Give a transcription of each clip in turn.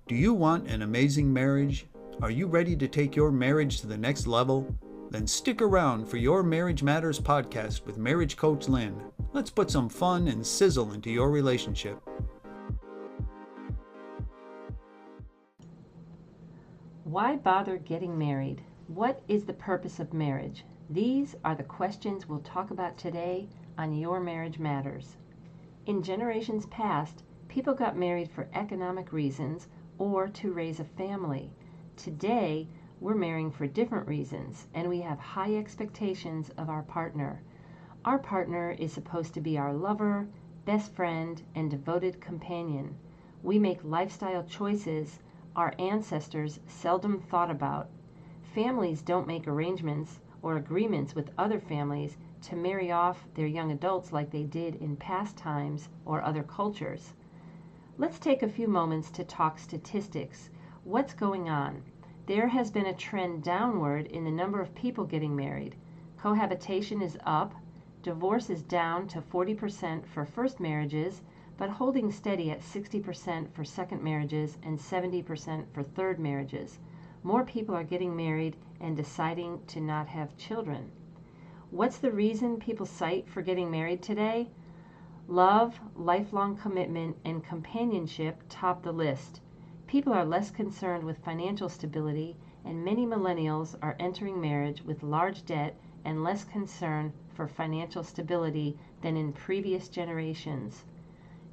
Do you want an amazing marriage? Are you ready to take your marriage to the next level? Then stick around for Your Marriage Matters podcast with marriage coach Lynn. Let's put some fun and sizzle into your relationship. Why bother getting married? What is the purpose of marriage? These are the questions we'll talk about today on Your Marriage Matters. In generations past, people got married for economic reasons or to raise a family. Today, we're marrying for different reasons, and we have high expectations of our partner. Our partner is supposed to be our lover, best friend, and devoted companion. We make lifestyle choices our ancestors seldom thought about. Families don't make arrangements or agreements with other families to marry off their young adults like they did in past times or other cultures. Let's take a few moments to talk statistics. What's going on? There has been a trend downward in the number of people getting married. Cohabitation is up, divorce is down to 40% for first marriages, but holding steady at 60% for second marriages and 70% for third marriages. More people are getting married and deciding to not have children. What's the reason people cite for getting married today? Love, lifelong commitment, and companionship top the list. People are less concerned with financial stability, and many millennials are entering marriage with large debt and less concern for financial stability than in previous generations.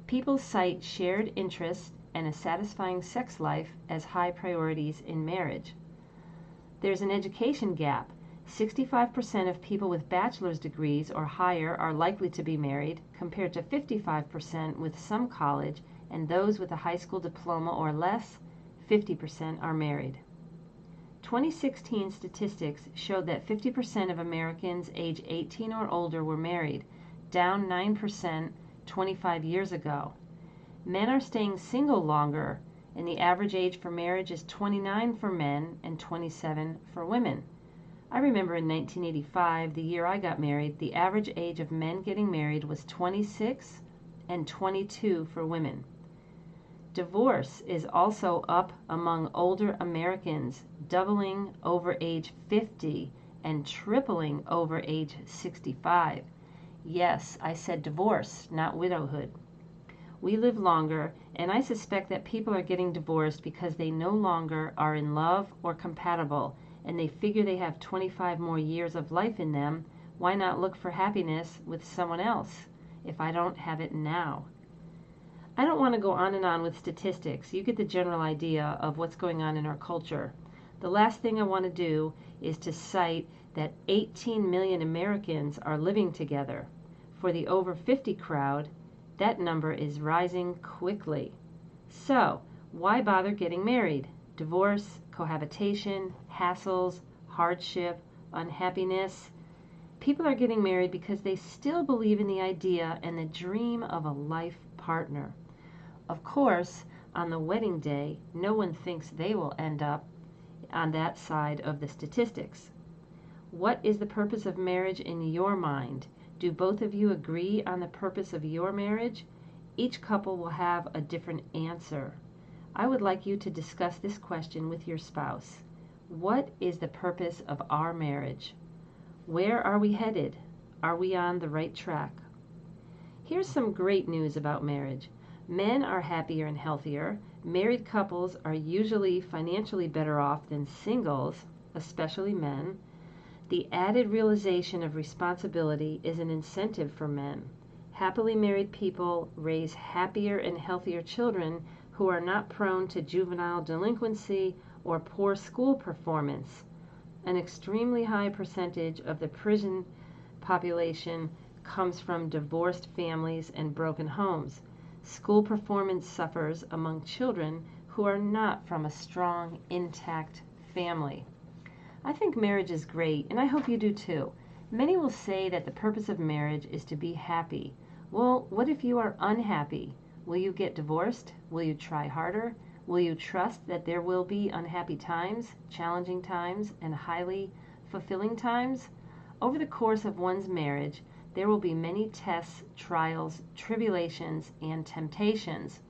People cite shared interests and a satisfying sex life as high priorities in marriage. There's an education gap. 65% of people with bachelor's degrees or higher are likely to be married, compared to 55% with some college, and those with a high school diploma or less, 50% are married. 2016 statistics showed that 50% of Americans age 18 or older were married, down 9% 25 years ago. Men are staying single longer, and the average age for marriage is 29 for men and 27 for women. I remember in 1985, the year I got married, the average age of men getting married was 26 and 22 for women. Divorce is also up among older Americans, doubling over age 50 and tripling over age 65. Yes, I said divorce, not widowhood. We live longer, and I suspect that people are getting divorced because they no longer are in love or compatible, and they figure they have 25 more years of life in them. Why not look for happiness with someone else if I don't have it now? I don't want to go on and on with statistics. You get the general idea of what's going on in our culture. The last thing I want to do is to cite that 18 million Americans are living together. For the over 50 crowd, that number is rising quickly. So, why bother getting married? Divorce, cohabitation, hassles, hardship, unhappiness. People are getting married because they still believe in the idea and the dream of a life partner. Of course, on the wedding day, no one thinks they will end up on that side of the statistics. What is the purpose of marriage in your mind? Do both of you agree on the purpose of your marriage? Each couple will have a different answer. I would like you to discuss this question with your spouse. What is the purpose of our marriage? Where are we headed? Are we on the right track? Here's some great news about marriage. Men are happier and healthier. Married couples are usually financially better off than singles, especially men. The added realization of responsibility is an incentive for men. Happily married people raise happier and healthier children who are not prone to juvenile delinquency or poor school performance. An extremely high percentage of the prison population comes from divorced families and broken homes. School performance suffers among children who are not from a strong, intact family. I think marriage is great, and I hope you do too. Many will say that the purpose of marriage is to be happy. Well, what if you are unhappy? Will you get divorced? Will you try harder? Will you trust that there will be unhappy times, challenging times, and highly fulfilling times? Over the course of one's marriage, there will be many tests, trials, tribulations, and temptations.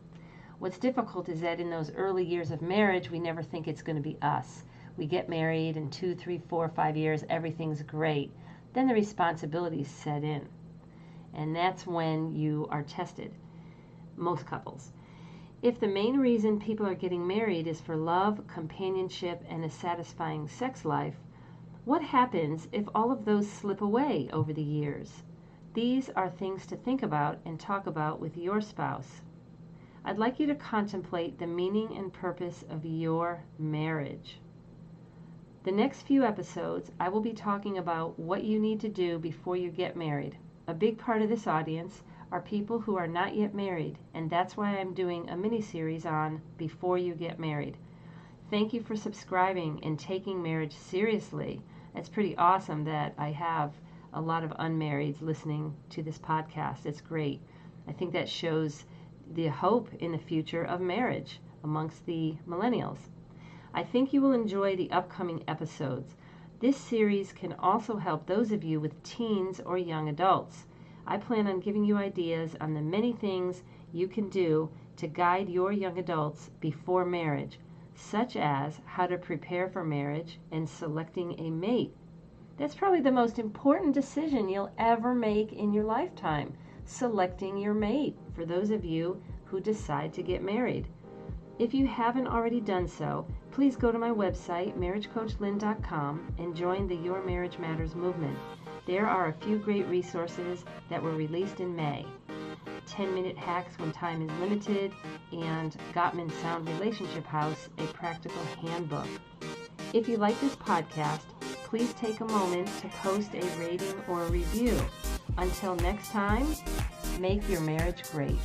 What's difficult is that in those early years of marriage, we never think it's going to be us. We get married, and 2, 3, 4, 5 years, everything's great. Then the responsibilities set in. And that's when you are tested. Most couples. If the main reason people are getting married is for love, companionship, and a satisfying sex life, what happens if all of those slip away over the years? These are things to think about and talk about with your spouse. I'd like you to contemplate the meaning and purpose of your marriage. The next few episodes, I will be talking about what you need to do before you get married. A big part of this audience are people who are not yet married, and that's why I'm doing a mini-series on Before You Get Married. Thank you for subscribing and taking marriage seriously. It's pretty awesome that I have a lot of unmarrieds listening to this podcast. It's great. I think that shows the hope in the future of marriage amongst the millennials. I think you will enjoy the upcoming episodes. This series can also help those of you with teens or young adults. I plan on giving you ideas on the many things you can do to guide your young adults before marriage, such as how to prepare for marriage and selecting a mate. That's probably the most important decision you'll ever make in your lifetime, selecting your mate, for those of you who decide to get married. If you haven't already done so, please go to my website, marriagecoachlynn.com, and join the Your Marriage Matters movement. There are a few great resources that were released in May. 10-Minute Hacks When Time is Limited, and Gottman Sound Relationship House, a practical handbook. If you like this podcast, please take a moment to post a rating or a review. Until next time, make your marriage great.